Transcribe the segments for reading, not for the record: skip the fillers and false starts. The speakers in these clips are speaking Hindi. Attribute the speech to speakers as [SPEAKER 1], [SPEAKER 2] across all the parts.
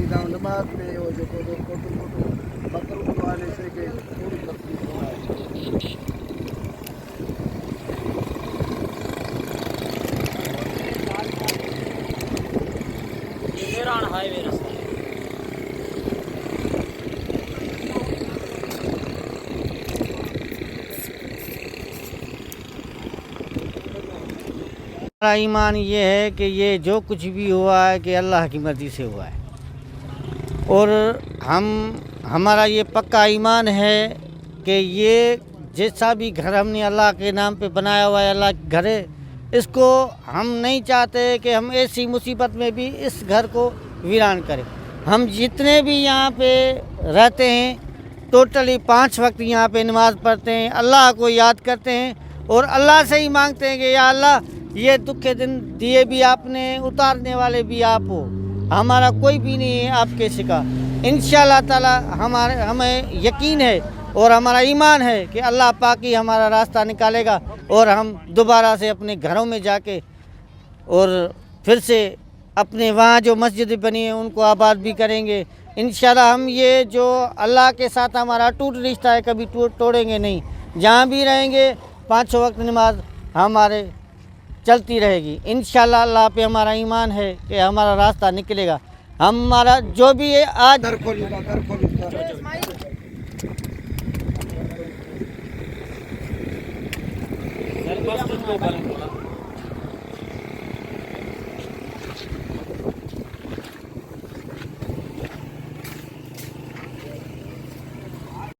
[SPEAKER 1] गाँव नमाज में वो जो फोटो बकरों को आने से के थोड़ी तकलीफ हो रहा है।
[SPEAKER 2] मेरान हाईवे रास्ता
[SPEAKER 3] हमारा ईमान ये है कि ये जो कुछ भी हुआ है कि अल्लाह की मर्ज़ी से हुआ है, और हमारा ये पक्का ईमान है कि ये जैसा भी घर हमने अल्लाह के नाम पे बनाया हुआ है, अल्लाह का घर है, इसको हम नहीं चाहते कि हम ऐसी मुसीबत में भी इस घर को वीरान करें। हम जितने भी यहाँ पे रहते हैं टोटली 5 वक्त यहाँ पे नमाज़ पढ़ते हैं, अल्लाह को याद करते हैं और अल्लाह से ही मांगते हैं कि या अल्लाह ये दुख के दिन दिए भी आपने, उतारने वाले भी आप हो, हमारा कोई भी नहीं है आपके सिवा। इंशाअल्लाह ताला हमें यकीन है और हमारा ईमान है कि अल्लाह पाक ही हमारा रास्ता निकालेगा और हम दोबारा से अपने घरों में जाके और फिर से अपने वहाँ जो मस्जिद बनी है उनको आबाद भी करेंगे। इंशाअल्लाह हम ये जो अल्लाह के साथ हमारा अटूट रिश्ता है कभी तोड़ेंगे नहीं। जहाँ भी रहेंगे 5 वक्त नमाज हमारे चलती रहेगी। इंशाअल्लाह अल्लाह पे हमारा ईमान है कि हमारा रास्ता निकलेगा। हमारा जो भी है आज
[SPEAKER 1] घर खोलूँगा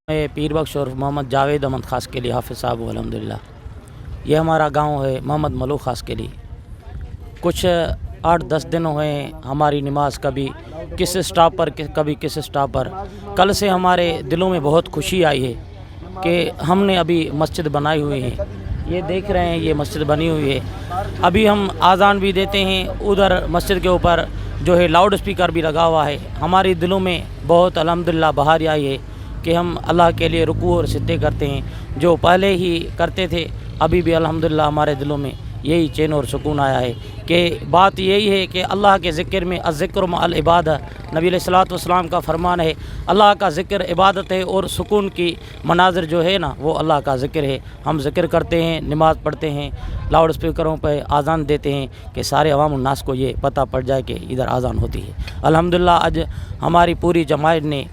[SPEAKER 2] मैं पीर बख्श और मोहम्मद जावेद अहमद खास के लिए हाफिज़ साहब अल्हम्दुलिल्लाह। ये हमारा गांव है मोहम्मद मलूक खास के लिए। कुछ 8-10 दिन हुए हमारी नमाज कभी किस स्टॉप पर कभी किस स्टॉप पर। कल से हमारे दिलों में बहुत खुशी आई है कि हमने अभी मस्जिद बनाई हुई है। ये देख रहे हैं ये मस्जिद बनी हुई है। अभी हम आज़ान भी देते हैं, उधर मस्जिद के ऊपर जो है लाउड स्पीकर भी लगा हुआ है। हमारे दिलों में बहुत अल्हम्दुलिल्लाह बहार आई है कि हम अल्लाह के लिए रुकू और सिद्दे करते हैं, जो पहले ही करते थे। अभी भी अल्हम्दुलिल्लाह हमारे दिलों में यही चैन और सुकून आया है कि बात यही है कि अल्लाह के ज़िक्र में अज़्ज़िक्र मअल इबादत, नबी अलैहिस्सलातु वस्सलाम का फरमान है, अल्लाह का ज़िक्र इबादत है और सुकून की मनाज़िर जो है ना वो अल्लाह का ज़िक्र है। हम ज़िक्र करते हैं, नमाज़ पढ़ते हैं, लाउड स्पीकरों पर आज़ान देते हैं कि सारे अवाम उन्नास को ये पता पड़ जाए कि इधर आज़ान होती है। अल्हम्दुलिल्लाह आज हमारी पूरी जमात ने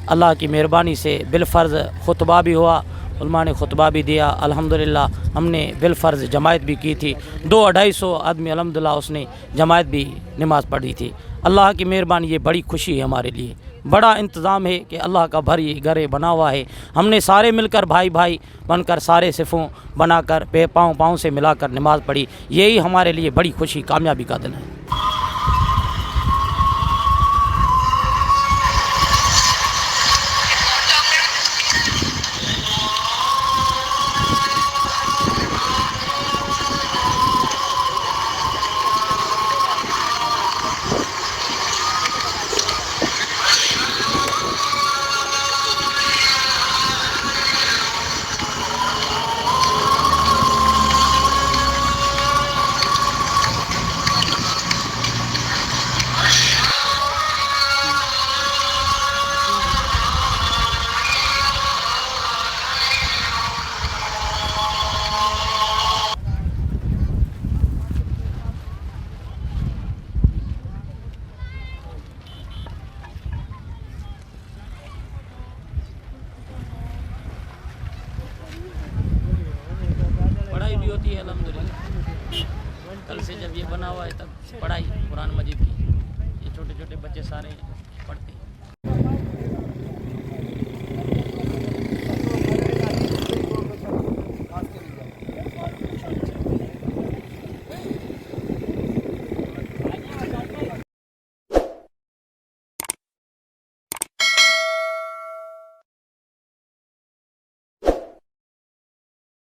[SPEAKER 2] अल्लाह की मेहरबानी से बिलफ़र्ज़ खुतबा भी हुआ, उलमा ने खुतबा भी दिया। अल्हम्दुलिल्लाह हमने बिलफ़र्ज़ जमायत भी की थी। 200-250 आदमी अल्हम्दुलिल्लाह उसने जमायत भी नमाज़ पढ़ी थी। अल्लाह की मेहरबानी, ये बड़ी खुशी है हमारे लिए, बड़ा इंतज़ाम है कि अल्लाह का भर ये घर बना हुआ है। हमने सारे मिलकर भाई भाई बनकर सारे सिफ़ों बनाकर पाँव से मिलाकर नमाज़ पढ़ी। यही हमारे लिए बड़ी खुशी कामयाबी का दिन है। पढ़ाई भी होती है अल्हम्दुलिल्लाह। कल से जब ये बना हुआ है तब पढ़ाई कुरान मजीद की ये छोटे छोटे बच्चे सारे पढ़ते हैं।